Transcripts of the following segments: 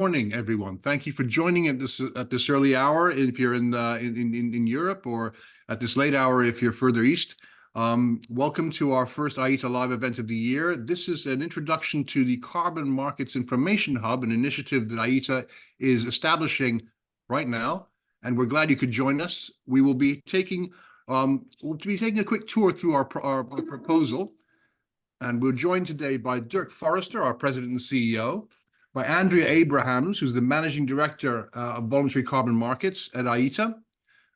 Morning, everyone. Thank you for joining at this early hour if you're in Europe, or at this late hour if you're further east. Welcome to our first IETA live event of the year. This is an introduction to the Carbon Markets Information Hub, an initiative that IETA is establishing right now, and we're glad you could join us. We will be taking a quick tour through our proposal, and we're joined today by Dirk Forrester, our President and CEO. By Andrea Abrahams, who's the Managing Director of Voluntary Carbon Markets at IETA.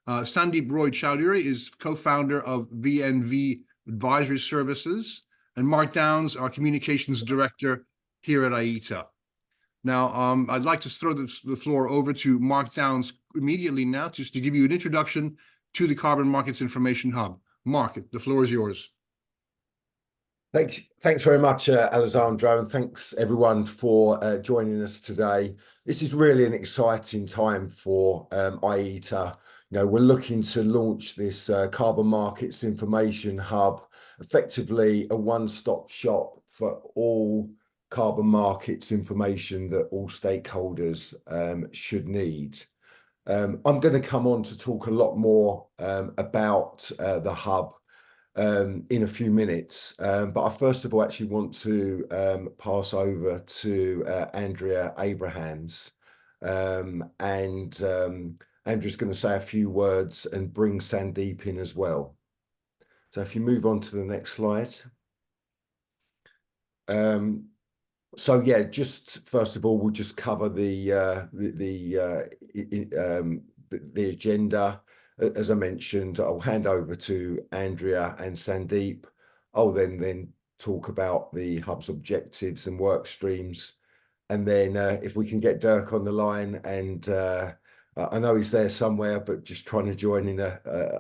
Sandeep Roy Chowdhury is co-founder of VNV Advisory Services. And Mark Downs, our Communications Director here at IETA. Now, I'd like to throw the floor over to Mark Downs immediately now, just to give you an introduction to the Carbon Markets Information Hub. Mark, the floor is yours. Thanks very much, Alessandro, and thanks everyone for joining us today. This is really an exciting time for IETA. We're looking to launch this Carbon Markets Information Hub, effectively a one-stop shop for all carbon markets information that all stakeholders should need. I'm going to come on to talk a lot more about the hub in a few minutes, but I first of all actually want to pass over to Andrea Abrahams, and Andrea's going to say a few words and bring Sandeep in as well. So if you move on to the next slide. So yeah, just first of all, we'll just cover the agenda. As I mentioned, I'll hand over to Andrea and Sandeep. I'll then talk about the hub's objectives and work streams. And then if we can get Dirk on the line, and I know he's there somewhere, but just trying to join in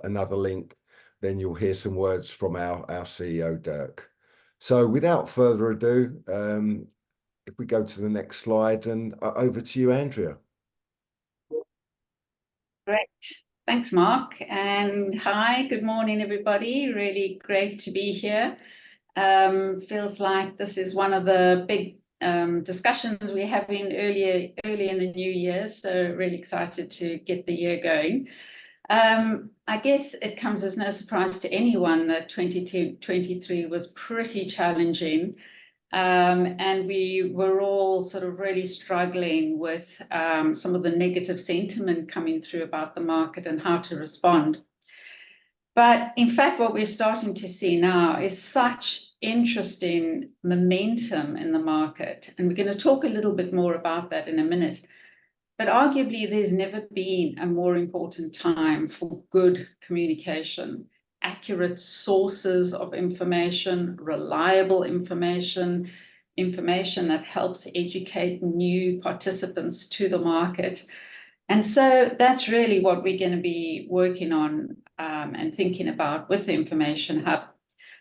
another link, then you'll hear some words from our CEO, Dirk. So without further ado, if we go to the next slide, and over to you, Andrea. Great. Thanks, Mark. And hi, good morning, everybody. Really great to be here. Feels like this is one of the big discussions we're having early in the new year. So really excited to get the year going. I guess it comes as no surprise to anyone that 2023 was pretty challenging. And we were all sort of really struggling with some of the negative sentiment coming through about the market and how to respond. But in fact, what we're starting to see now is such interesting momentum in the market. And we're going to talk a little bit more about that in a minute. But arguably, there's never been a more important time for good communication. Accurate sources of information, reliable information, information that helps educate new participants to the market. And so that's really what we're going to be working on and thinking about with the Information Hub.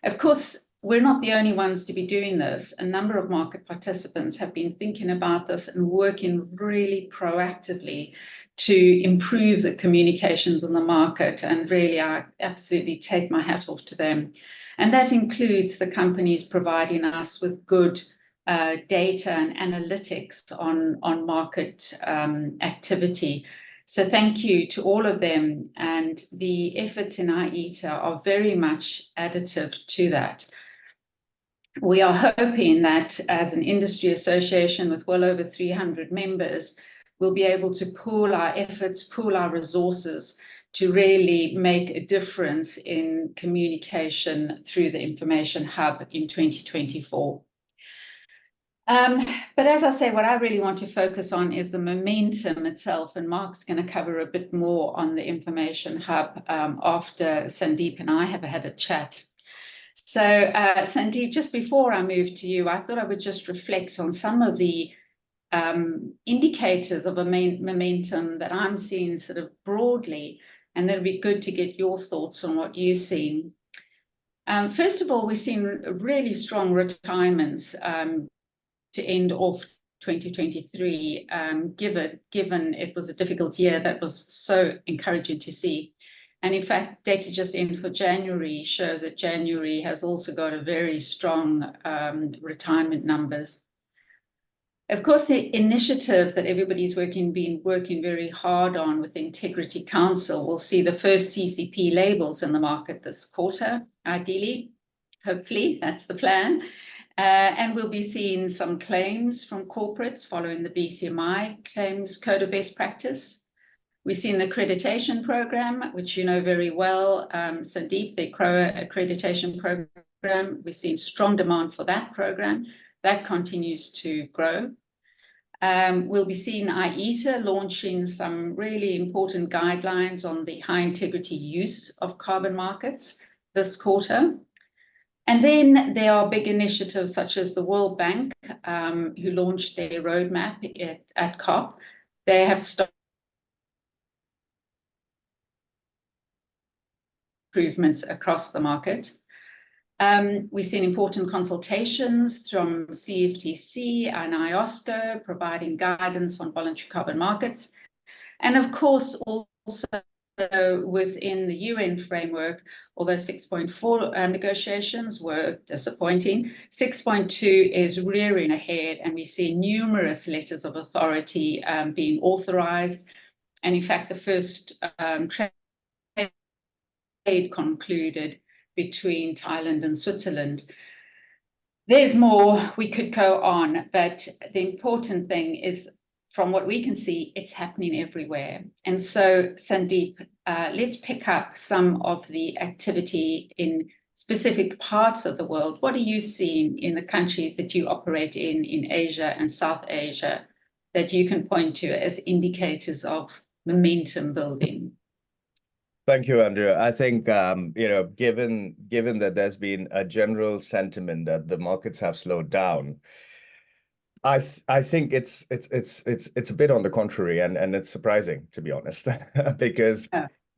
Of course, we're not the only ones to be doing this. A number of market participants have been thinking about this and working really proactively to improve the communications in the market, and really I absolutely take my hat off to them. And that includes the companies providing us with good data and analytics on market activity. So thank you to all of them, and the efforts in IETA are very much additive to that. We are hoping that as an industry association with well over 300 members, we'll be able to pool our efforts, pool our resources to really make a difference in communication through the Information Hub in 2024. But as I say, what I really want to focus on is the momentum itself, and Mark's going to cover a bit more on the Information Hub after Sandeep and I have had a chat. So Sandeep, just before I move to you, I thought I would just reflect on some of the indicators of a momentum that I'm seeing sort of broadly, and then it'd be good to get your thoughts on what you're seeing. First of all, we've seen really strong retirements to end off 2023, given it was a difficult year. That was so encouraging to see. And in fact, data just in for January shows that January has also got a very strong retirement numbers. Of course, the initiatives that everybody's been working very hard on with the Integrity Council will see the first CCP labels in the market this quarter, ideally. Hopefully, that's the plan. And we'll be seeing some claims from corporates following the BCMI claims code of best practice. We've seen the accreditation program, which you know very well, Sandeep, the CROA accreditation program. We've seen strong demand for that program. That continues to grow. We'll be seeing IETA launching some really important guidelines on the high integrity use of carbon markets this quarter. And then there are big initiatives such as the World Bank, who launched their roadmap at COP. They have started improvements across the market. We've seen important consultations from CFTC and IOSCO providing guidance on voluntary carbon markets. And of course, also within the UN framework, although 6.4 negotiations were disappointing, 6.2 is rearing ahead, and we see numerous letters of authority being authorized. And in fact, the first trade concluded between Thailand and Switzerland. There's more we could go on, but the important thing is, from what we can see, it's happening everywhere. And so, Sandeep, let's pick up some of the activity in specific parts of the world. What are you seeing in the countries that you operate in Asia and South Asia, that you can point to as indicators of momentum building? Thank you, Andrea. I think given that there's been a general sentiment that the markets have slowed down, I think it's a bit on the contrary, and it's surprising, to be honest, because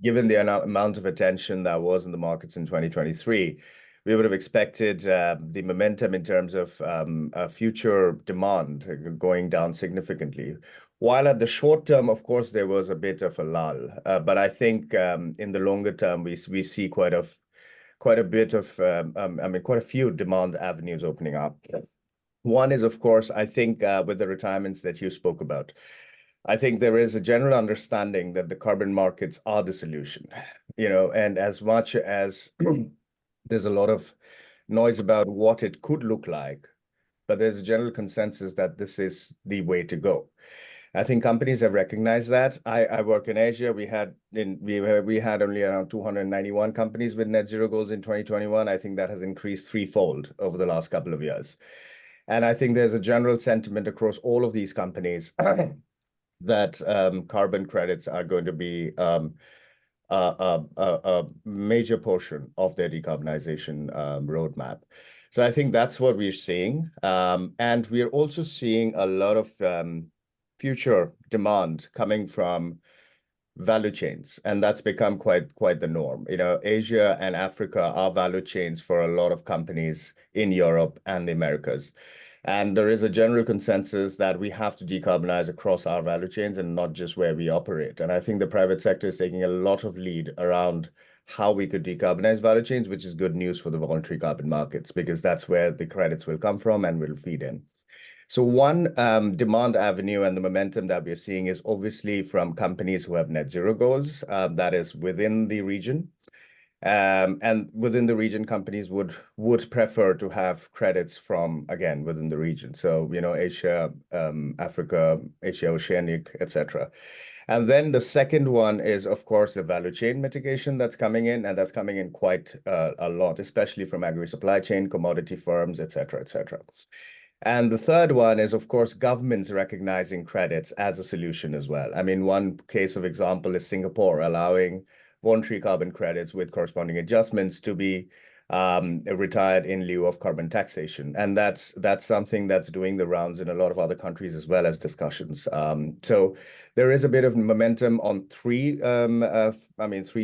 given the amount of attention that was in the markets in 2023, we would have expected the momentum in terms of future demand going down significantly. While at the short term, of course, there was a bit of a lull, but I think in the longer term, we see quite a few demand avenues opening up. One is, of course, I think with the retirements that you spoke about, I think there is a general understanding that the carbon markets are the solution, and as much as there's a lot of noise about what it could look like, but there's a general consensus that this is the way to go. I think companies have recognized that. I work in Asia. We had only around 291 companies with net zero goals in 2021. I think that has increased threefold over the last couple of years. And I think there's a general sentiment across all of these companies that carbon credits are going to be a major portion of their decarbonization roadmap. So I think that's what we're seeing. And we're also seeing a lot of future demand coming from value chains, and that's become quite the norm. Asia and Africa are value chains for a lot of companies in Europe and the Americas. And there is a general consensus that we have to decarbonize across our value chains and not just where we operate. And I think the private sector is taking a lot of lead around how we could decarbonize value chains, which is good news for the voluntary carbon markets, because that's where the credits will come from and will feed in. So one demand avenue and the momentum that we're seeing is obviously from companies who have net zero goals, that is within the region. And within the region, companies would prefer to have credits from, again, within the region. So, Asia, Africa, Asia, Oceanic, etc. And then the second one is, of course, the value chain mitigation that's coming in, and that's coming in quite a lot, especially from agri-supply chain, commodity firms, etc., etc. And the third one is, of course, governments recognizing credits as a solution as well. I mean, one case of example is Singapore allowing voluntary carbon credits with corresponding adjustments to be retired in lieu of carbon taxation. And that's something that's doing the rounds in a lot of other countries as well as discussions. So there is a bit of momentum on three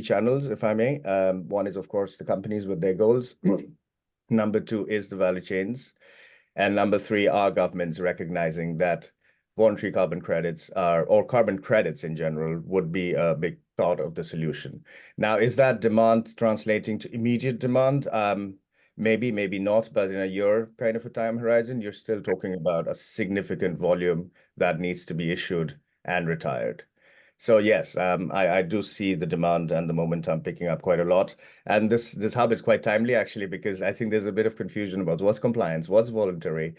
channels, if I may. One is, of course, the companies with their goals. Number two is the value chains. And number three are governments recognizing that voluntary carbon credits or carbon credits in general would be a big part of the solution. Now, is that demand translating to immediate demand? maybe, maybe not, but in a year kind of a time horizon, you're still talking about a significant volume that needs to be issued and retired. So yes, I do see the demand and the momentum picking up quite a lot. And this hub is quite timely actually, because I think there's a bit of confusion about what's compliance, what's voluntary,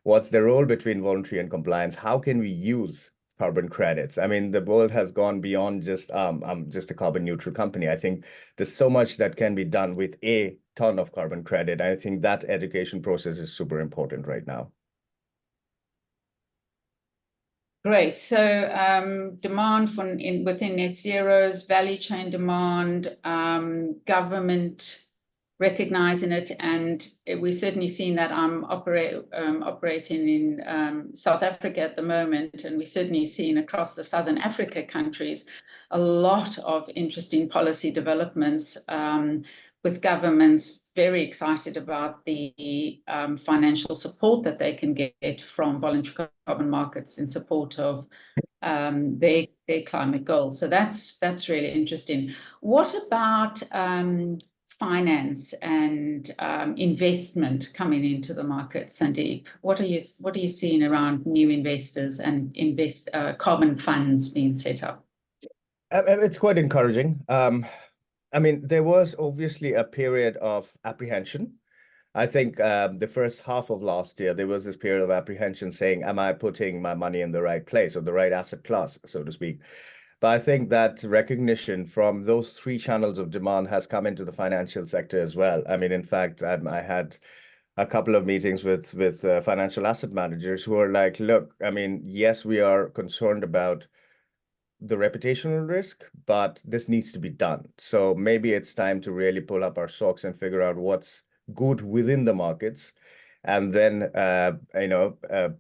what's the role between voluntary and compliance, how can we use carbon credits? I mean, the world has gone beyond just a carbon neutral company. I think there's so much that can be done with a ton of carbon credit. I think that education process is super important right now. Great. So demand within net zeros, value chain demand, government recognizing it, and we've certainly seen that I'm operating in South Africa at the moment, and we've certainly seen across the Southern Africa countries a lot of interesting policy developments with governments very excited about the financial support that they can get from voluntary carbon markets in support of their climate goals. So that's really interesting. What about finance and investment coming into the market, Sandeep? What are you seeing around new investors and carbon funds being set up? It's quite encouraging. I mean, there was obviously a period of apprehension. I think the first half of last year, there was this period of apprehension saying, am I putting my money in the right place or the right asset class, so to speak? But I think that recognition from those three channels of demand has come into the financial sector as well. I mean, in fact, I had a couple of meetings with financial asset managers who are like, look, I mean, yes, we are concerned about the reputational risk, but this needs to be done. So maybe it's time to really pull up our socks and figure out what's good within the markets, and then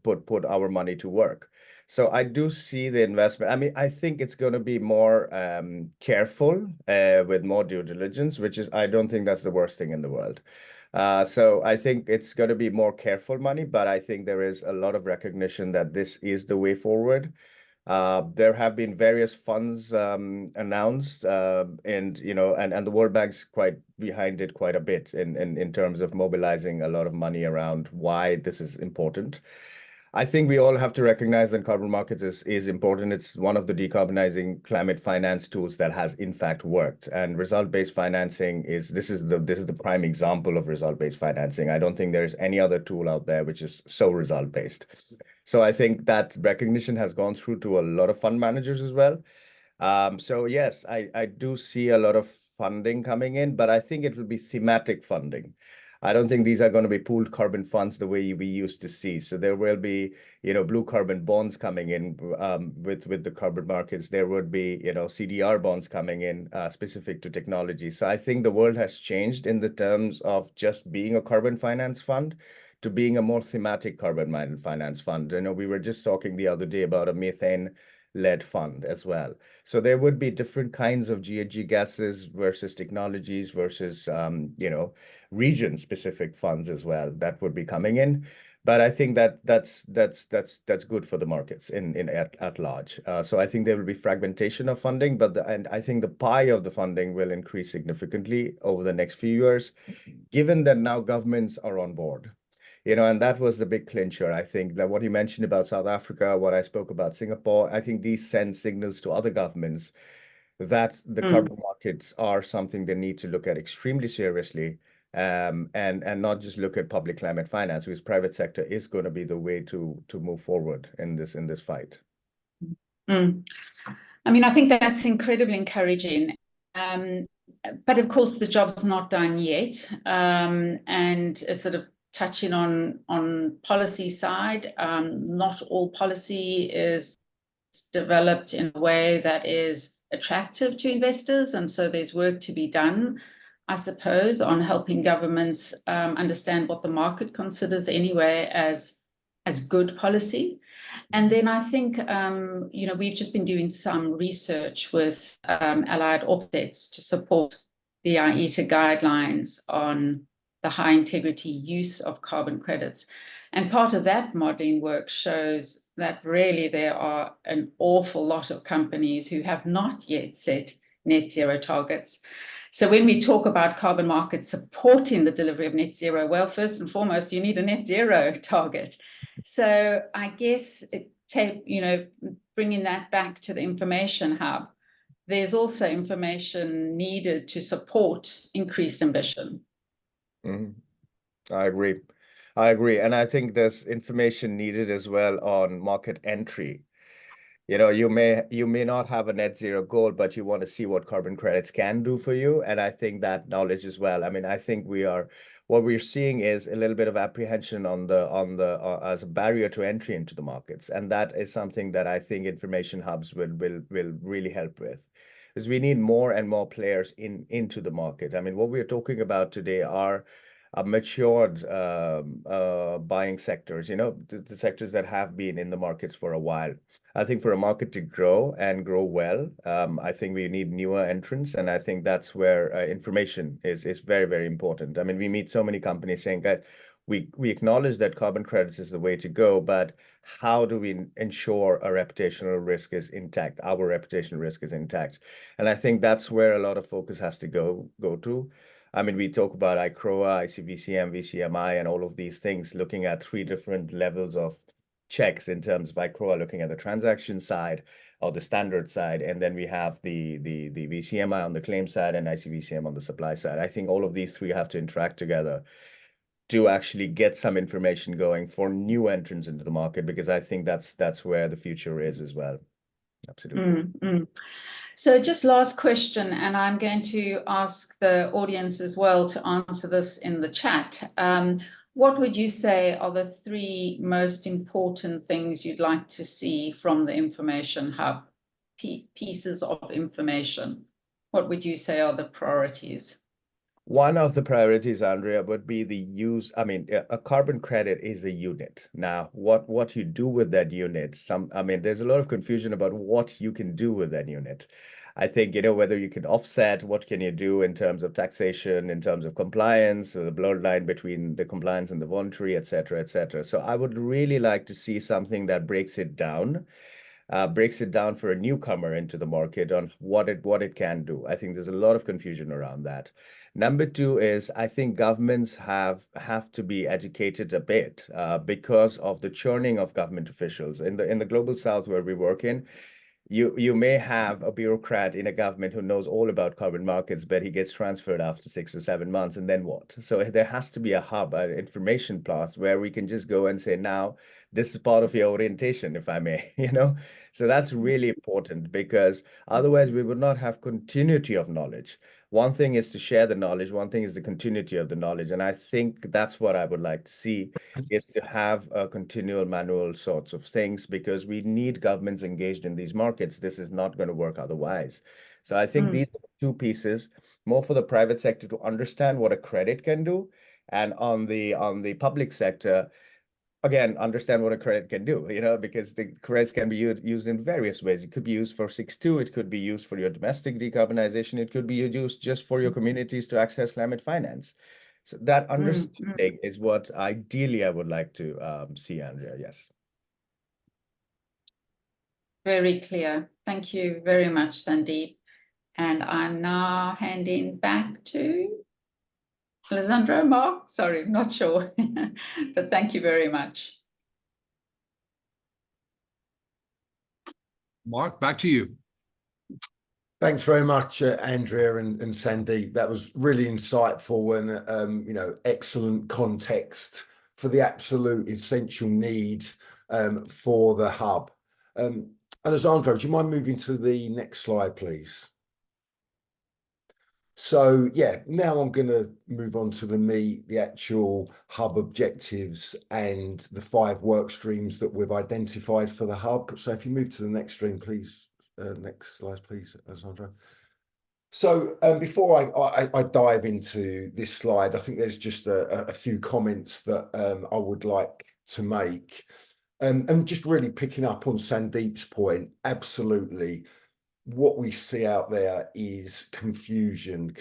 put our money to work. So I do see the investment. I mean, I think it's going to be more careful with more due diligence, which is, I don't think that's the worst thing in the world. So I think it's going to be more careful money, but I think there is a lot of recognition that this is the way forward. There have been various funds announced, and the World Bank's quite behind it quite a bit in terms of mobilizing a lot of money around why this is important. I think we all have to recognize that carbon markets is important. It's one of the decarbonizing climate finance tools that has in fact worked. And result-based financing is the prime example of result-based financing. I don't think there's any other tool out there which is so result-based. So I think that recognition has gone through to a lot of fund managers as well. So yes, I do see a lot of funding coming in, but I think it will be thematic funding. I don't think these are going to be pooled carbon funds the way we used to see. So there will be, blue carbon bonds coming in with the carbon markets. There would be, CDR bonds coming in specific to technology. So I think the world has changed in the terms of just being a carbon finance fund to being a more thematic carbon finance fund. We were just talking the other day about a methane-led fund as well. So there would be different kinds of GHG gases versus technologies versus, region-specific funds as well that would be coming in. But I think that's good for the markets at large. So I think there will be fragmentation of funding, and I think the pie of the funding will increase significantly over the next few years, given that now governments are on board. And that was the big clincher. I think that what you mentioned about South Africa, what I spoke about Singapore, I think these send signals to other governments that the carbon markets are something they need to look at extremely seriously, and not just look at public climate finance, because private sector is going to be the way to move forward in this fight. I mean, I think that's incredibly encouraging. But of course, the job's not done yet. And sort of touching on policy side, not all policy is developed in a way that is attractive to investors, and so there's work to be done, I suppose, on helping governments understand what the market considers anyway as good policy. And then I think we've just been doing some research with allied op-eds to support the IETA guidelines on the high integrity use of carbon credits. And part of that modeling work shows that really there are an awful lot of companies who have not yet set net zero targets. So when we talk about carbon markets supporting the delivery of net zero, well, first and foremost, you need a net zero target. So I guess bringing that back to the information hub, there's also information needed to support increased ambition. I agree. I agree. And I think there's information needed as well on market entry. You may not have a net zero goal, but you want to see what carbon credits can do for you. And I think that knowledge as well. I mean, I think what we're seeing is a little bit of apprehension as a barrier to entry into the markets. And that is something that I think information hubs will really help with. Because we need more and more players into the market. I mean, what we're talking about today are matured buying sectors, the sectors that have been in the markets for a while. I think for a market to grow and grow well, I think we need newer entrants. And I think that's where information is very, very important. I mean, we meet so many companies saying that we acknowledge that carbon credits is the way to go, but how do we ensure our reputational risk is intact? Our reputational risk is intact. And I think that's where a lot of focus has to go to. I mean, we talk about ICROA, ICVCM, VCMI, and all of these things, looking at 3 different levels of checks in terms of ICROA, looking at the transaction side or the standard side. And then we have the VCMI on the claim side and ICVCM on the supply side. I think all of these 3 have to interact together to actually get some information going for new entrants into the market, because I think that's where the future is as well. Absolutely. So just last question, and I'm going to ask the audience as well to answer this in the chat. What would you say are the 3 most important things you'd like to see from the information hub, pieces of information? What would you say are the priorities? One of the priorities, Andrea, would be the use. I mean, a carbon credit is a unit. Now, what you do with that unit, there's a lot of confusion about what you can do with that unit. I think, whether you can offset, what can you do in terms of taxation, in terms of compliance, or the blurred line between the compliance and the voluntary, et cetera, et cetera. So I would really like to see something that breaks it down for a newcomer into the market on what it can do. I think there's a lot of confusion around that. Number 2 is, I think governments have to be educated a bit because of the churning of government officials in the global south where we work in. You may have a bureaucrat in a government who knows all about carbon markets, but he gets transferred after 6 or 7 months, and then what? So there has to be a hub, an information path where we can just go and say, now, this is part of your orientation, if I may, So that's really important, because otherwise we would not have continuity of knowledge. One thing is to share the knowledge. One thing is the continuity of the knowledge. And I think that's what I would like to see, is to have a continual manual sorts of things, because we need governments engaged in these markets. This is not going to work otherwise. So I think these are 2 pieces, more for the private sector to understand what a credit can do. And on the public sector, again, understand what a credit can do, because the credits can be used in various ways. It could be used for 6.2, it could be used for your domestic decarbonization, it could be used just for your communities to access climate finance. So that understanding is what ideally I would like to see, Andrea. Yes. Very clear. Thank you very much, Sandeep. And I'm now handing back to Alessandro, Mark, sorry, not sure, but thank you very much. Mark, back to you. Thanks very much, Andrea and Sandeep. That was really insightful and, excellent context for the absolute essential need for the hub. Alessandro, do you mind moving to the next slide, please? So yeah, now I'm going to move on to the actual hub objectives and the 5 work streams that we've identified for the hub. So if you move to the next stream, please, next slide, please, Alessandro. So before I dive into this slide, I think there's just a few comments that I would like to make. And just really picking up on Sandeep's point, absolutely. What we see out there is confusion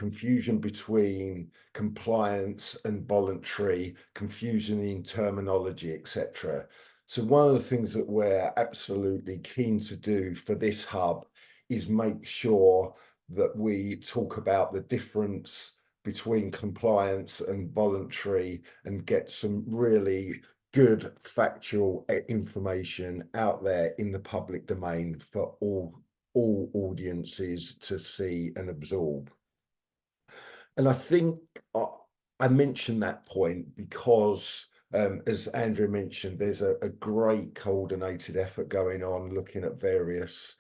between compliance and voluntary, confusion in terminology, etc. So one of the things that we're absolutely keen to do for this hub is make sure that we talk about the difference between compliance and voluntary and get some really good factual information out there in the public domain for all audiences to see and absorb. And I think I mentioned that point because, as Andrew mentioned, there's a great coordinated effort going on looking at various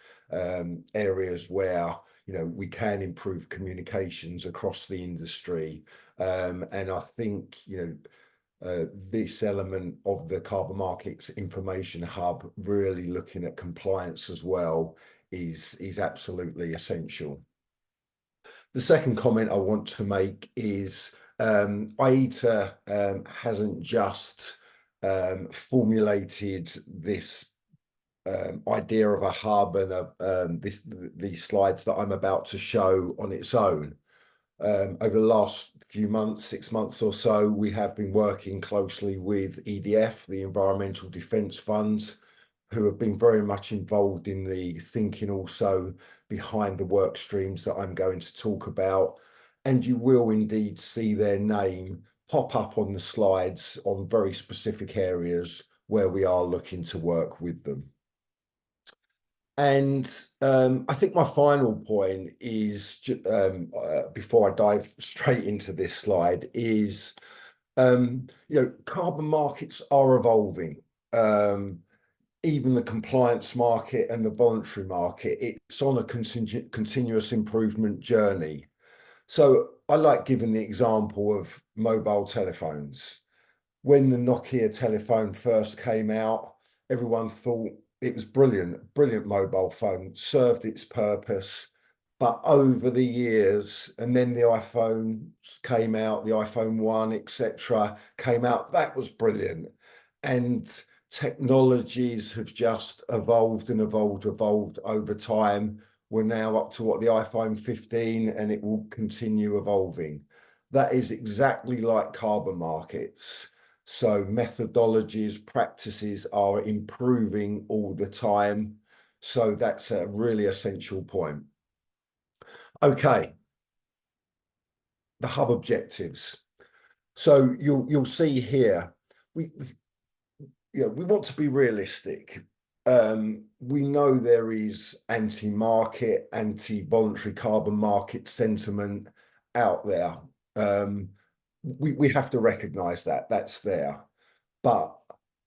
areas where, you know, we can improve communications across the industry. And I think, you know, this element of the Carbon Markets Information Hub, really looking at compliance as well, is absolutely essential. The second comment I want to make is IETA hasn't just formulated this idea of a hub and these slides that I'm about to show on its own. Over the last few months, 6 months or so, we have been working closely with EDF, the Environmental Defence Fund, who have been very much involved in the thinking also behind the work streams that I'm going to talk about. And you will indeed see their name pop up on the slides on very specific areas where we are looking to work with them. And I think my final point is, before I dive straight into this slide, is, you know, carbon markets are evolving. Even the compliance market and the voluntary market, it's on a continuous improvement journey. So I like giving the example of mobile telephones. When the Nokia telephone first came out, everyone thought it was brilliant, brilliant mobile phone, served its purpose. But over the years, and then the iPhone came out, the iPhone 1, etc., came out, that was brilliant. And technologies have just evolved and evolved over time. We're now up to what, the iPhone 15, and it will continue evolving. That is exactly like carbon markets. So methodologies, practices are improving all the time. So that's a really essential point. Okay, the hub objectives. So you'll see here, we want to be realistic. We know there is anti-market, anti-voluntary carbon market sentiment out there. We have to recognise that that's there. But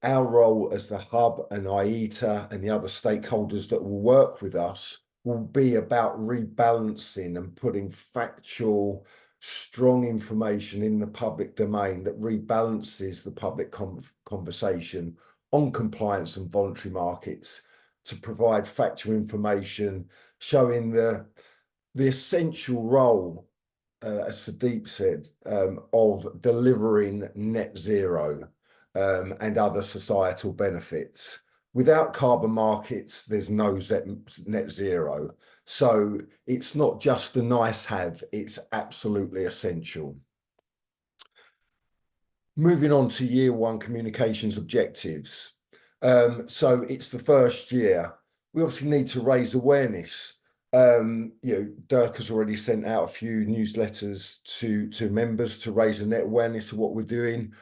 our role as the hub and IETA and the other stakeholders that will work with us will be about rebalancing and putting factual, strong information in the public domain that rebalances the public conversation on compliance and voluntary markets, to provide factual information showing the essential role, as Sudeep said, of delivering net zero and other societal benefits. Without carbon markets, there's no net zero. So it's not just a nice have, it's absolutely essential. Moving on to year one communications objectives. So it's the first year. We obviously need to raise awareness. Dirk has already sent out a few newsletters to members to raise the net awareness of what we're doing.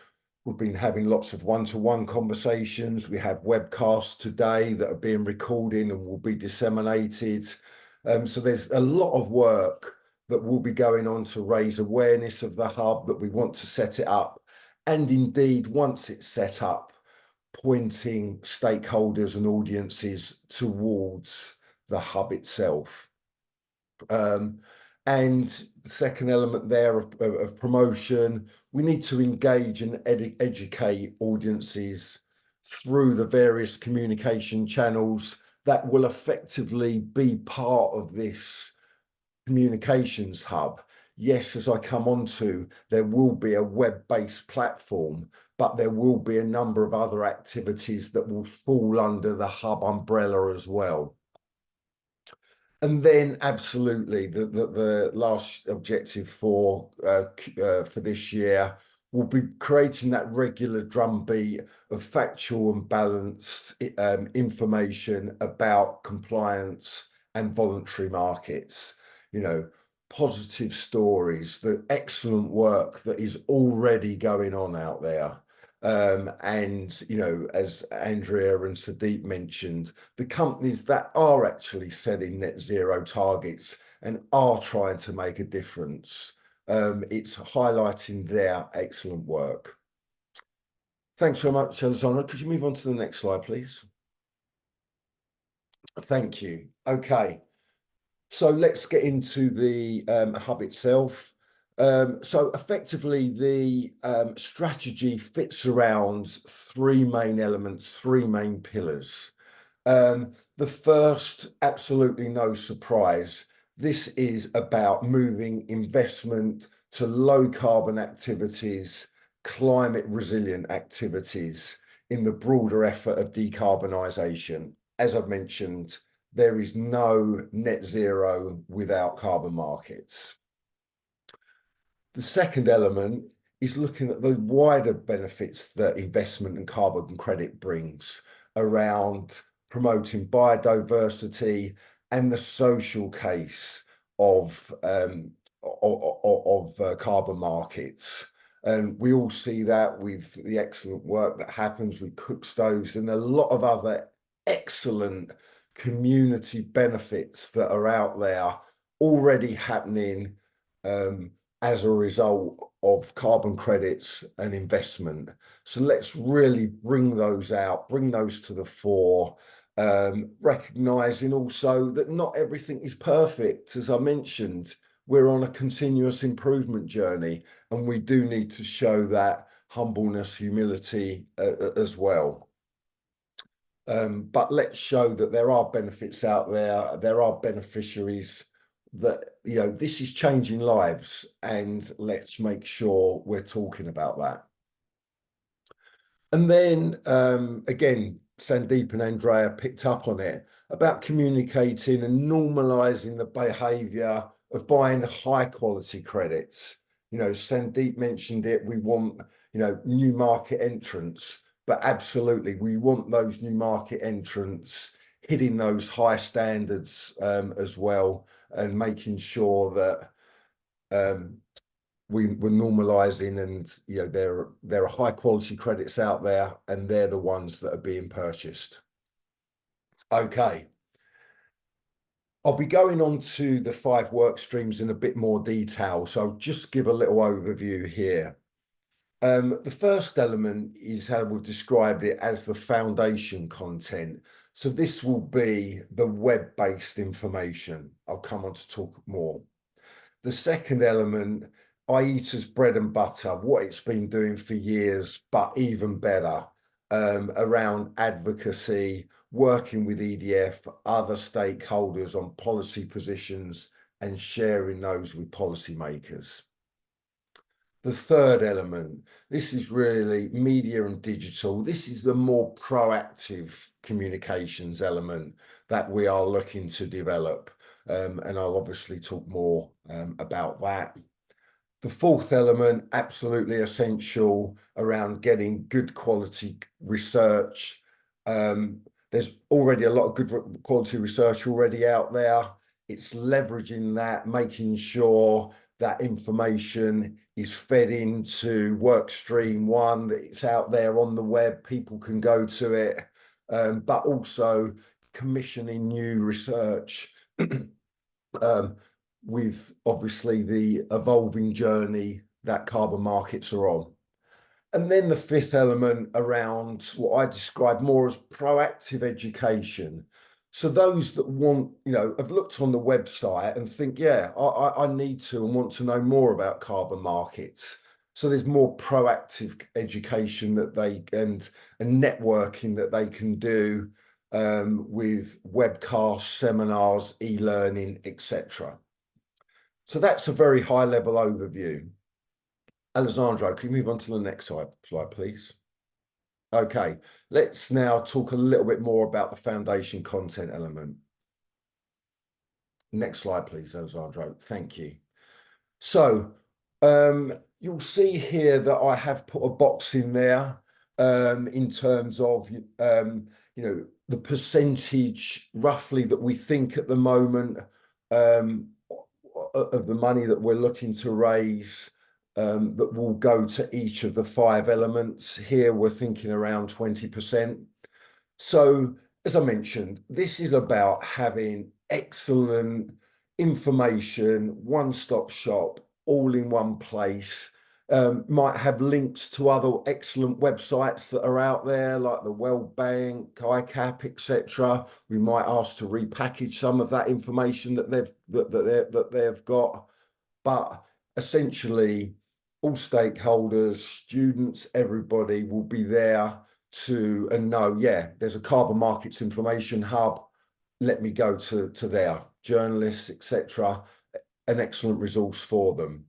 We've been having lots of one-to-one conversations. We have webcasts today that are being recorded and will be disseminated. So there's a lot of work that will be going on to raise awareness of the hub, that we want to set it up. And indeed, once it's set up, pointing stakeholders and audiences towards the hub itself. And the second element there of promotion, we need to engage and educate audiences through the various communication channels that will effectively be part of this communications hub. Yes, as I come on to, there will be a web-based platform, but there will be a number of other activities that will fall under the hub umbrella as well. And then absolutely the last objective for this year will be creating that regular drumbeat of factual and balanced information about compliance and voluntary markets. positive stories, the excellent work that is already going on out there. And, as Andrea and Sadiq mentioned, the companies that are actually setting net zero targets and are trying to make a difference, it's highlighting their excellent work. Thanks very much, Alessandra. Could you move on to the next slide, please? Thank you. Okay, so let's get into the hub itself. So effectively, the strategy fits around three main elements, three main pillars. The first, absolutely no surprise, this is about moving investment to low carbon activities, climate resilient activities in the broader effort of decarbonisation. As I've mentioned, there is no net zero without carbon markets. The second element is looking at the wider benefits that investment and carbon credit brings around promoting biodiversity and the social case of carbon markets. And we all see that with the excellent work that happens with cook stoves and a lot of other excellent community benefits that are out there already happening as a result of carbon credits and investment. So let's really bring those out, bring those to the fore, recognizing also that not everything is perfect. As I mentioned, we're on a continuous improvement journey, and we do need to show that humbleness, humility as well. But let's show that there are benefits out there, there are beneficiaries, that this is changing lives, and let's make sure we're talking about that. And then again, Sandeep and Andrea picked up on it about communicating and normalizing the behavior of buying high quality credits. Sandeep mentioned it, we want new market entrants, but absolutely we want those new market entrants hitting those high standards as well, and making sure that we're normalizing, and there are high quality credits out there, and they're the ones that are being purchased. Okay, I'll be going on to the 5 work streams in a bit more detail, so I'll just give a little overview here. The first element is how we've described it as the foundation content. So this will be the web-based information. I'll come on to talk more. The second element, IETA's bread and butter, what it's been doing for years, but even better, around advocacy, working with EDF, other stakeholders on policy positions, and sharing those with policymakers. The third element, this is really media and digital. This is the more proactive communications element that we are looking to develop. And I'll obviously talk more about that. The fourth element, absolutely essential, around getting good quality research. There's already a lot of good quality research already out there. It's leveraging that, making sure that information is fed into workstream 1, that it's out there on the web, people can go to it, but also commissioning new research with obviously the evolving journey that carbon markets are on. And then the fifth element around what I describe more as proactive education. So those that want, have looked on the website and think, yeah, I need to and want to know more about carbon markets. So there's more proactive education that they and networking that they can do with webcasts, seminars, e-learning, etc. So that's a very high level overview. Alessandro, can you move on to the next slide, please? Okay, let's now talk a little bit more about the foundation content element. Next slide, please, Alessandro. Thank you. So you'll see here that I have put a box in there in terms of, the percentage roughly that we think at the moment of the money that we're looking to raise that will go to each of the 5 elements. Here we're thinking around 20%. So as I mentioned, this is about having excellent information, one-stop shop, all in one place. Might have links to other excellent websites that are out there, like the World Bank, ICAP, etc. We might ask to repackage some of that information that they've got, but essentially, all stakeholders, students, everybody will be there to know, yeah, there's a carbon markets information hub. Let me go to there. Journalists, etc. An excellent resource for them.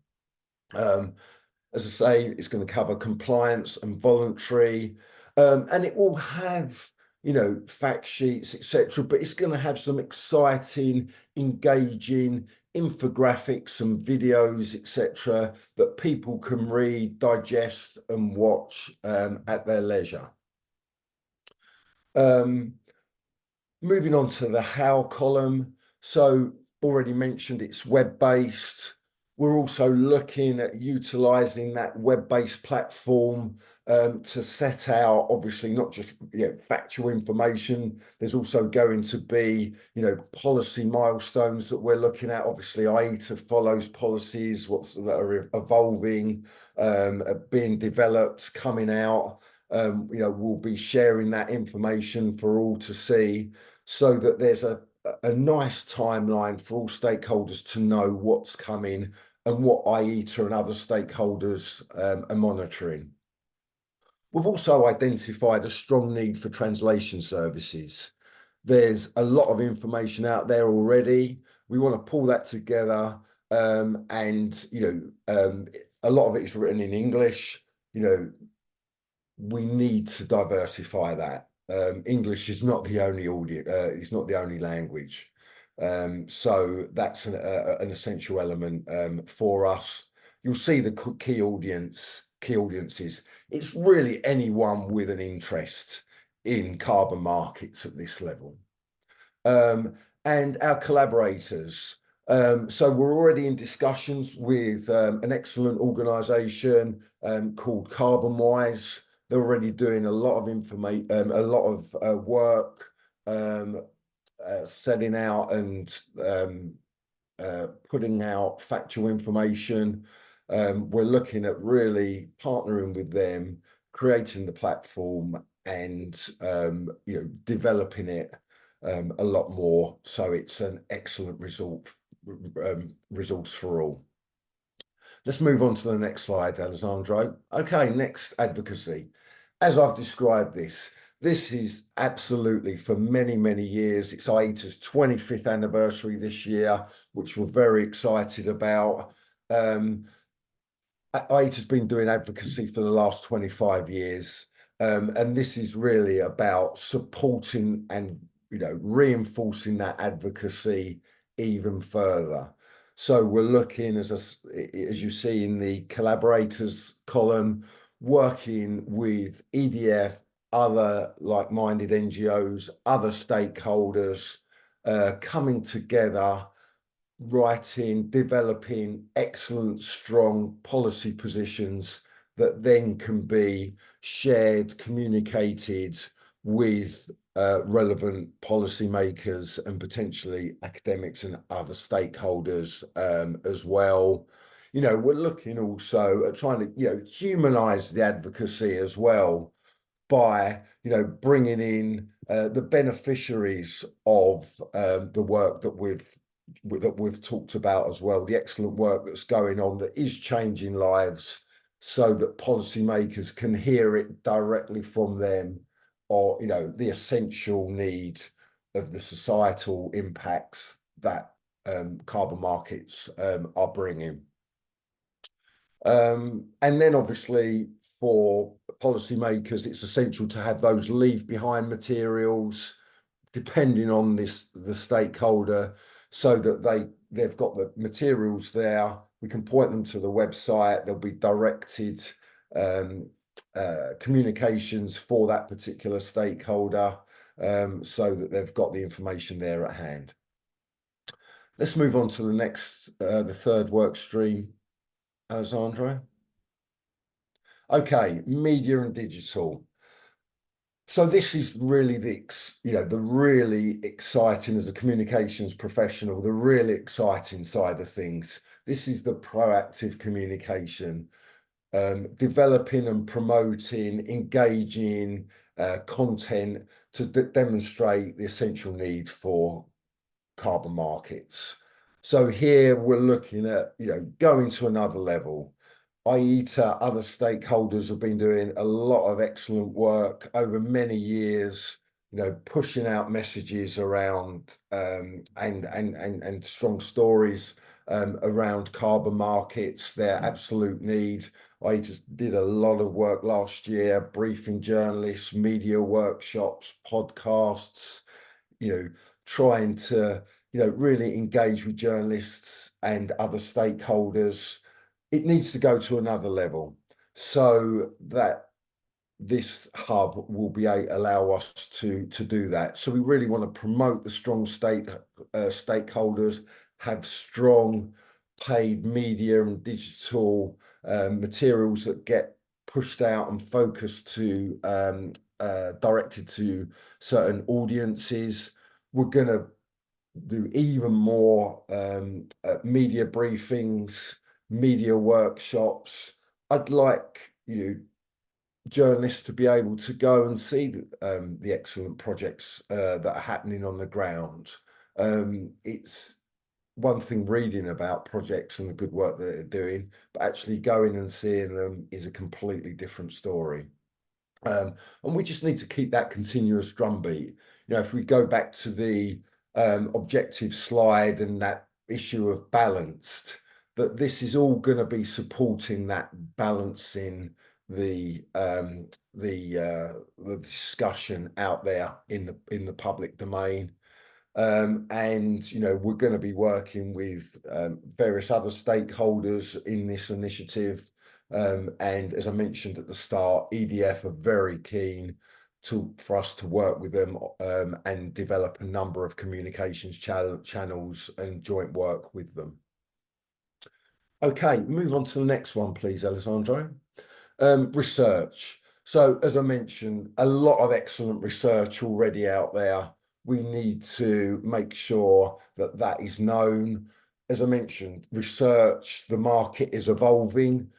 As I say, it's going to cover compliance and voluntary, and it will have, you know, fact sheets, etc. But it's going to have some exciting, engaging infographics and videos, etc., that people can read, digest, and watch at their leisure. Moving on to the how column. So already mentioned it's web-based. We're also looking at utilising that web-based platform to set out, obviously, not just factual information. There's also going to be, policy milestones that we're looking at. Obviously, IETA follows policies that are evolving, being developed, coming out. We'll be sharing that information for all to see, so that there's a nice timeline for all stakeholders to know what's coming and what IETA and other stakeholders are monitoring. We've also identified a strong need for translation services. There's a lot of information out there already. We want to pull that together, and a lot of it is written in English. We need to diversify that. English is not the only it's not the only language. So that's an essential element for us. You'll see the key audiences. It's really anyone with an interest in carbon markets at this level. And our collaborators. So we're already in discussions with an excellent organisation called CarbonWise. They're already doing a lot of work, setting out and putting out factual information. We're looking at really partnering with them, creating the platform, and developing it a lot more, so it's an excellent resource for all. Let's move on to the next slide, Alessandro. Okay, next, advocacy. As I've described this is absolutely, for many, many years, it's IETA's 25th anniversary this year, which we're very excited about. IETA's been doing advocacy for the last 25 years, and this is really about supporting and reinforcing that advocacy even further. So we're looking, as you see in the collaborators column, working with EDF, other like-minded NGOs, other stakeholders, coming together, writing, developing excellent, strong policy positions that then can be shared, communicated with relevant policymakers and potentially academics and other stakeholders as well. We're looking also at trying to humanize the advocacy as well by bringing in the beneficiaries of the work that we've talked about as well, the excellent work that's going on that is changing lives, so that policymakers can hear it directly from them, or the essential need of the societal impacts that carbon markets are bringing. And then obviously for policymakers, it's essential to have those leave behind materials, depending on the stakeholder, so that they've got the materials there. We can point them to the website. There'll be directed communications for that particular stakeholder, so that they've got the information there at hand. Let's move on to the next, the third work stream, Alessandro. Okay, media and digital. So this is really the really exciting, as a communications professional, the really exciting side of things. This is the proactive communication, developing and promoting, engaging content to demonstrate the essential need for carbon markets. So here we're looking at, going to another level. IETA, other stakeholders have been doing a lot of excellent work over many years, pushing out messages around and strong stories around carbon markets, their absolute need. IETA did a lot of work last year, briefing journalists, media workshops, podcasts, trying to, really engage with journalists and other stakeholders. It needs to go to another level so that this hub will allow us to do that. So we really want to promote the strong stakeholders, have strong paid media and digital materials that get pushed out and focused to directed to certain audiences. We're going to do even more media briefings, media workshops. I'd like journalists to be able to go and see the excellent projects that are happening on the ground. It's one thing reading about projects and the good work that they're doing, but actually going and seeing them is a completely different story. And we just need to keep that continuous drumbeat. If we go back to the objective slide and that issue of balanced, that this is all going to be supporting that balancing the discussion out there in the public domain. And we're going to be working with various other stakeholders in this initiative. And as I mentioned at the start, EDF are very keen for us to work with them and develop a number of communications channels and joint work with them. Okay, move on to the next one, please, Alessandro. Research. So as I mentioned, a lot of excellent research already out there. We need to make sure that that is known. As I mentioned, research, the market is evolving,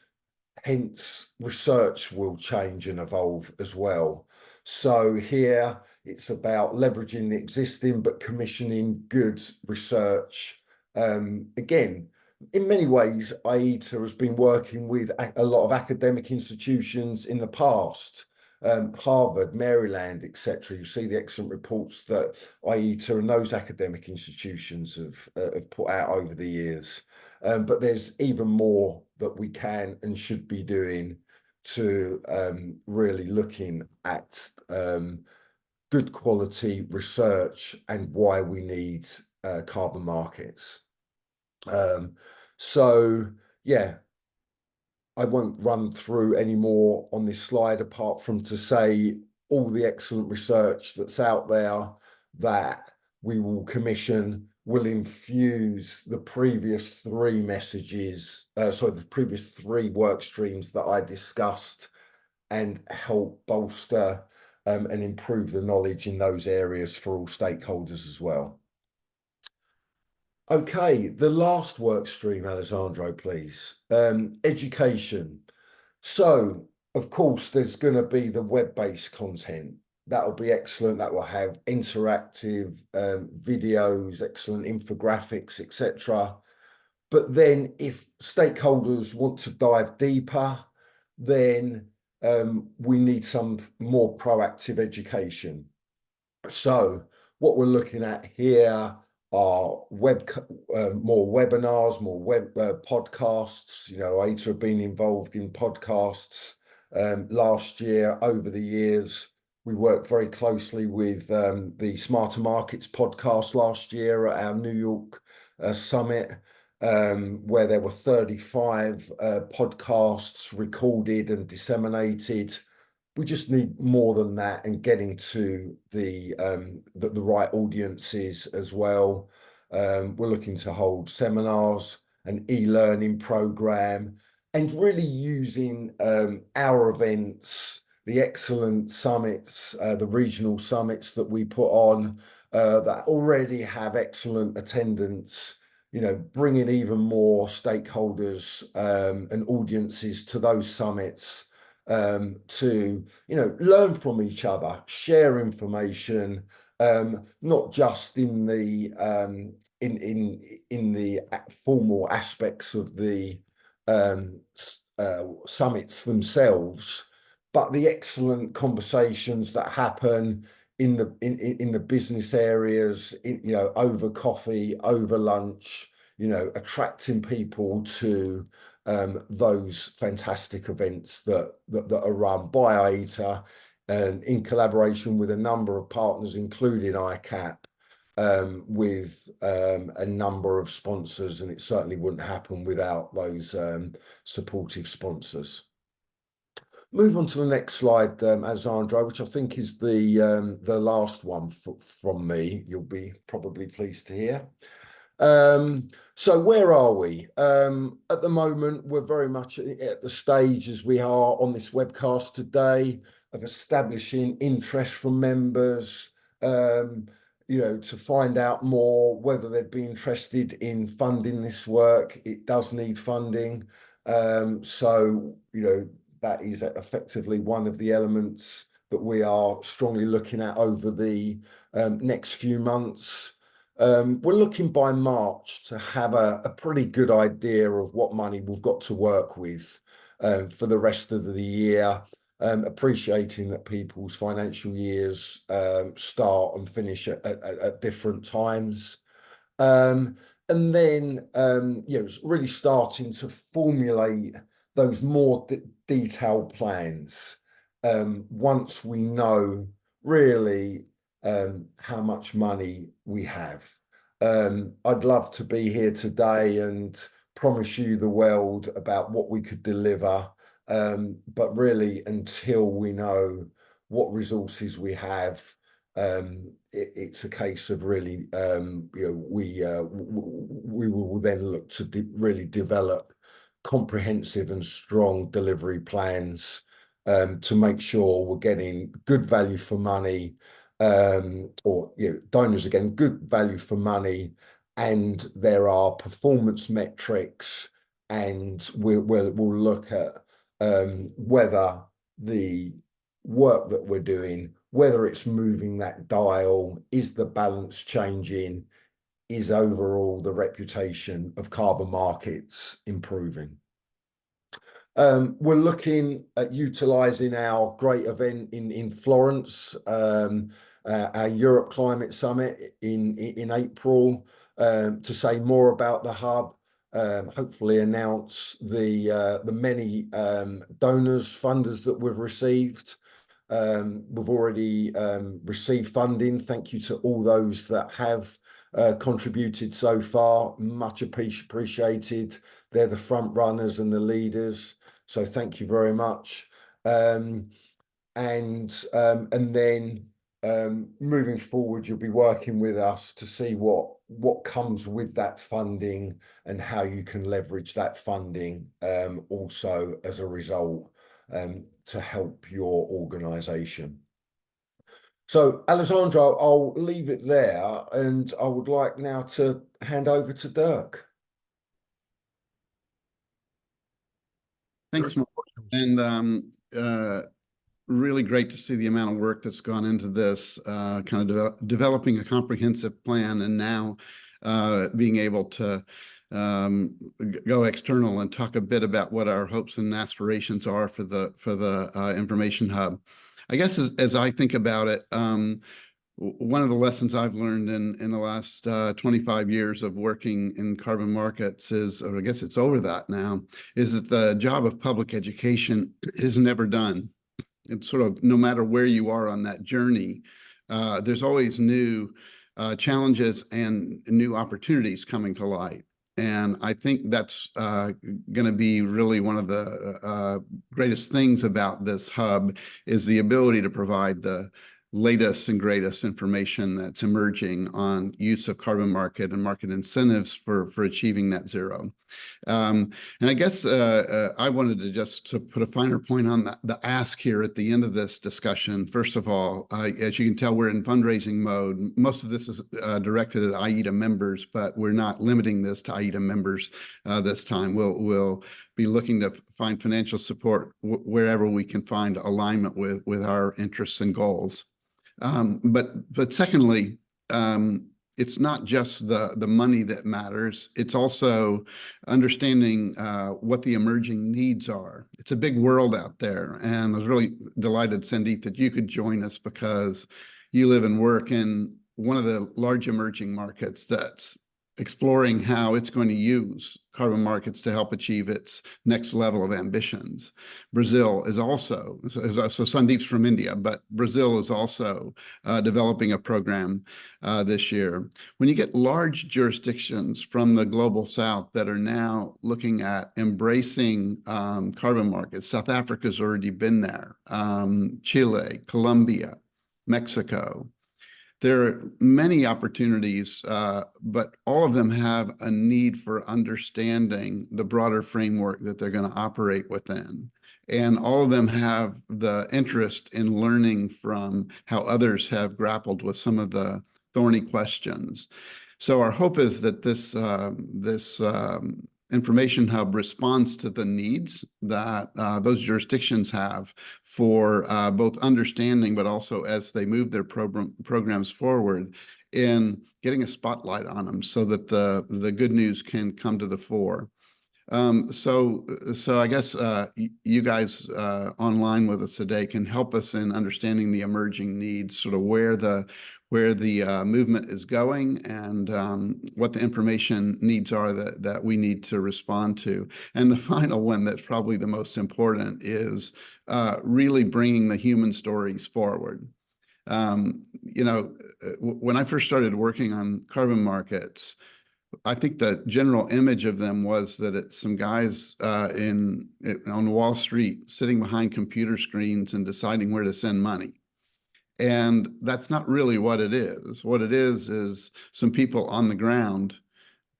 hence research will change and evolve as well. So here it's about leveraging the existing but commissioning good research. Again, in many ways, IETA has been working with a lot of academic institutions in the past, Harvard, Maryland, etc. You see the excellent reports that IETA and those academic institutions have put out over the years. But there's even more that we can and should be doing to really looking at good quality research and why we need carbon markets. So yeah, I won't run through any more on this slide apart from to say all the excellent research that's out there that we will commission will infuse the previous three messages, the previous three work streams that I discussed, and help bolster and improve the knowledge in those areas for all stakeholders as well. Okay, the last work stream, Alessandro, please. Education. So, of course, there's going to be the web-based content. That'll be excellent. That will have interactive videos, excellent infographics, etc. But then if stakeholders want to dive deeper, then we need some more proactive education. So what we're looking at here are more webinars, more web podcasts. IETA have been involved in podcasts last year. Over the years, we worked very closely with the Smarter Markets podcast last year at our New York summit, where there were 35 podcasts recorded and disseminated. We just need more than that and getting to the right audiences as well. We're looking to hold seminars, an e-learning program, and really using our events, the excellent summits, the regional summits that we put on that already have excellent attendance, bringing even more stakeholders and audiences to those summits to, learn from each other, share information, not just in the formal aspects of the summits themselves, but the excellent conversations that happen in the business areas, over coffee, over lunch, attracting people to those fantastic events that are run by IETA and in collaboration with a number of partners, including ICAP, with a number of sponsors, and it certainly wouldn't happen without those supportive sponsors. Move on to the next slide, Alessandro, which I think is the last one from me. You'll be probably pleased to hear. So where are we? At the moment, we're very much at the stage as we are on this webcast today of establishing interest from members, to find out more whether they'd be interested in funding this work. It does need funding. So, that is effectively one of the elements that we are strongly looking at over the next few months. We're looking by March to have a pretty good idea of what money we've got to work with for the rest of the year, appreciating that people's financial years start and finish at different times. And then, really starting to formulate those more detailed plans once we know really how much money we have. I'd love to be here today and promise you the world about what we could deliver, but really until we know what resources we have, it's a case of really, we will then look to really develop comprehensive and strong delivery plans to make sure we're getting good value for money, or donors are getting good value for money, and there are performance metrics, and we'll look at whether the work that we're doing, whether it's moving that dial, is the balance changing, is overall the reputation of carbon markets improving. We're looking at utilising our great event in Florence, our Europe Climate Summit in April, to say more about the hub, hopefully announce the many donors, funders that we've received. We've already received funding. Thank you to all those that have contributed so far, much appreciated. They're the front runners and the leaders, so thank you very much. And then moving forward, you'll be working with us to see what comes with that funding and how you can leverage that funding also as a result to help your organisation. So, Alessandro, I'll leave it there, and I would like now to hand over to Dirk. Thanks, Mark. And really great to see the amount of work that's gone into this, kind of developing a comprehensive plan, and now being able to go external and talk a bit about what our hopes and aspirations are for the information hub. I guess as I think about it, one of the lessons I've learned in the last 25 years of working in carbon markets is, or I guess it's over that now, is that the job of public education is never done. It's sort of, no matter where you are on that journey, there's always new challenges and new opportunities coming to light. And I think that's going to be really one of the greatest things about this hub, is the ability to provide the latest and greatest information that's emerging on use of carbon market and market incentives for achieving net zero. And I guess I wanted to just to put a finer point on the ask here at the end of this discussion. First of all, as you can tell, we're in fundraising mode. Most of this is directed at IETA members, but we're not limiting this to IETA members this time. We'll be looking to find financial support wherever we can find alignment with our interests and goals. But secondly, it's not just the money that matters. It's also understanding what the emerging needs are. It's a big world out there. And I was really delighted, Sandeep, that you could join us because you live and work in one of the large emerging markets that's exploring how it's going to use carbon markets to help achieve its next level of ambitions. Brazil is also, so Sandeep's from India, but Brazil is also developing a program this year. When you get large jurisdictions from the global south that are now looking at embracing carbon markets, South Africa's already been there, Chile, Colombia, Mexico. There are many opportunities, but all of them have a need for understanding the broader framework that they're going to operate within. And all of them have the interest in learning from how others have grappled with some of the thorny questions. So our hope is that this information hub responds to the needs that those jurisdictions have for both understanding, but also as they move their programs forward in getting a spotlight on them so that the good news can come to the fore. So I guess you guys online with us today can help us in understanding the emerging needs, sort of where the movement is going and what the information needs are that we need to respond to. And the final one that's probably the most important is really bringing the human stories forward. You know, when I first started working on carbon markets, I think the general image of them was that it's some guys on Wall Street sitting behind computer screens and deciding where to send money. And that's not really what it is. What it is some people on the ground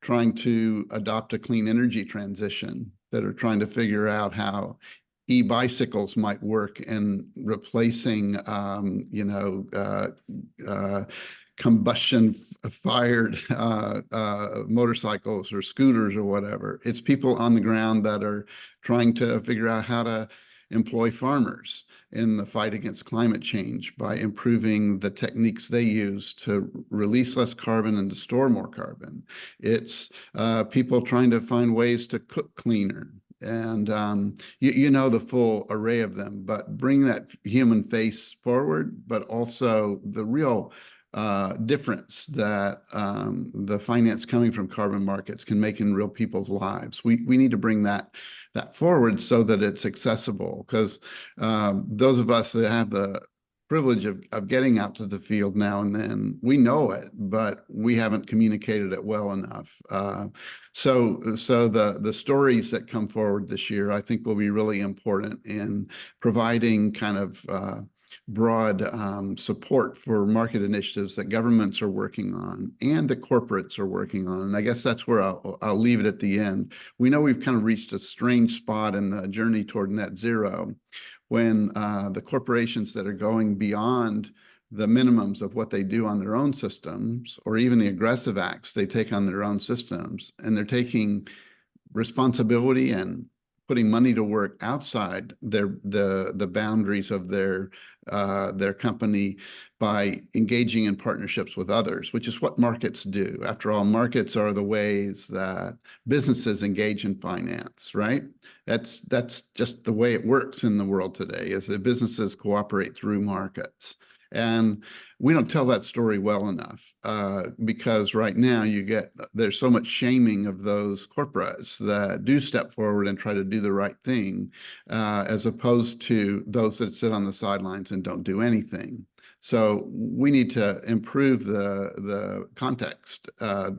trying to adopt a clean energy transition that are trying to figure out how e-bicycles might work in replacing, combustion-fired motorcycles or scooters or whatever. It's people on the ground that are trying to figure out how to employ farmers in the fight against climate change by improving the techniques they use to release less carbon and to store more carbon. It's people trying to find ways to cook cleaner. And you know the full array of them, but bring that human face forward, but also the real difference that the finance coming from carbon markets can make in real people's lives. We need to bring that forward so that it's accessible, because those of us that have the privilege of getting out to the field now and then, we know it, but we haven't communicated it well enough. So the stories that come forward this year, I think, will be really important in providing kind of broad support for market initiatives that governments are working on and the corporates are working on. And I guess that's where I'll leave it at the end. We know we've kind of reached a strange spot in the journey toward net zero when the corporations that are going beyond the minimums of what they do on their own systems, or even the aggressive acts they take on their own systems, and they're taking responsibility and putting money to work outside the boundaries of their company by engaging in partnerships with others, which is what markets do. After all, markets are the ways that businesses engage in finance, right? That's just the way it works in the world today, is that businesses cooperate through markets. And we don't tell that story well enough because right now there's so much shaming of those corporates that do step forward and try to do the right thing, as opposed to those that sit on the sidelines and don't do anything. So we need to improve the context, I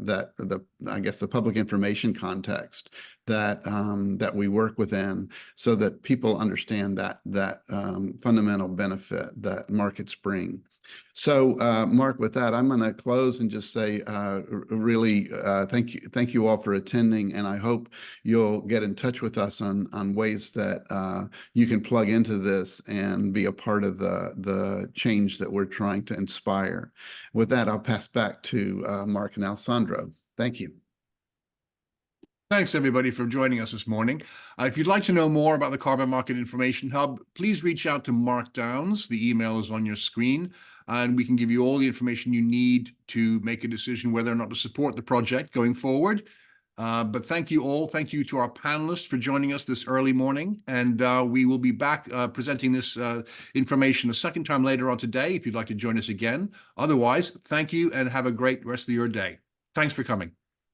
guess the public information context that we work within, so that people understand that fundamental benefit that markets bring. So, Mark, with that, I'm going to close and just say, really, thank you all for attending, and I hope you'll get in touch with us on ways that you can plug into this and be a part of the change that we're trying to inspire. With that, I'll pass back to Mark and Alessandro. Thank you. Thanks, everybody, for joining us this morning. If you'd like to know more about the Carbon Market Information Hub, please reach out to Mark Downs. The email is on your screen, and we can give you all the information you need to make a decision whether or not to support the project going forward. But thank you all. Thank you to our panelists for joining us this early morning. And we will be back presenting this information a second time later on today if you'd like to join us again. Otherwise, thank you and have a great rest of your day. Thanks for coming.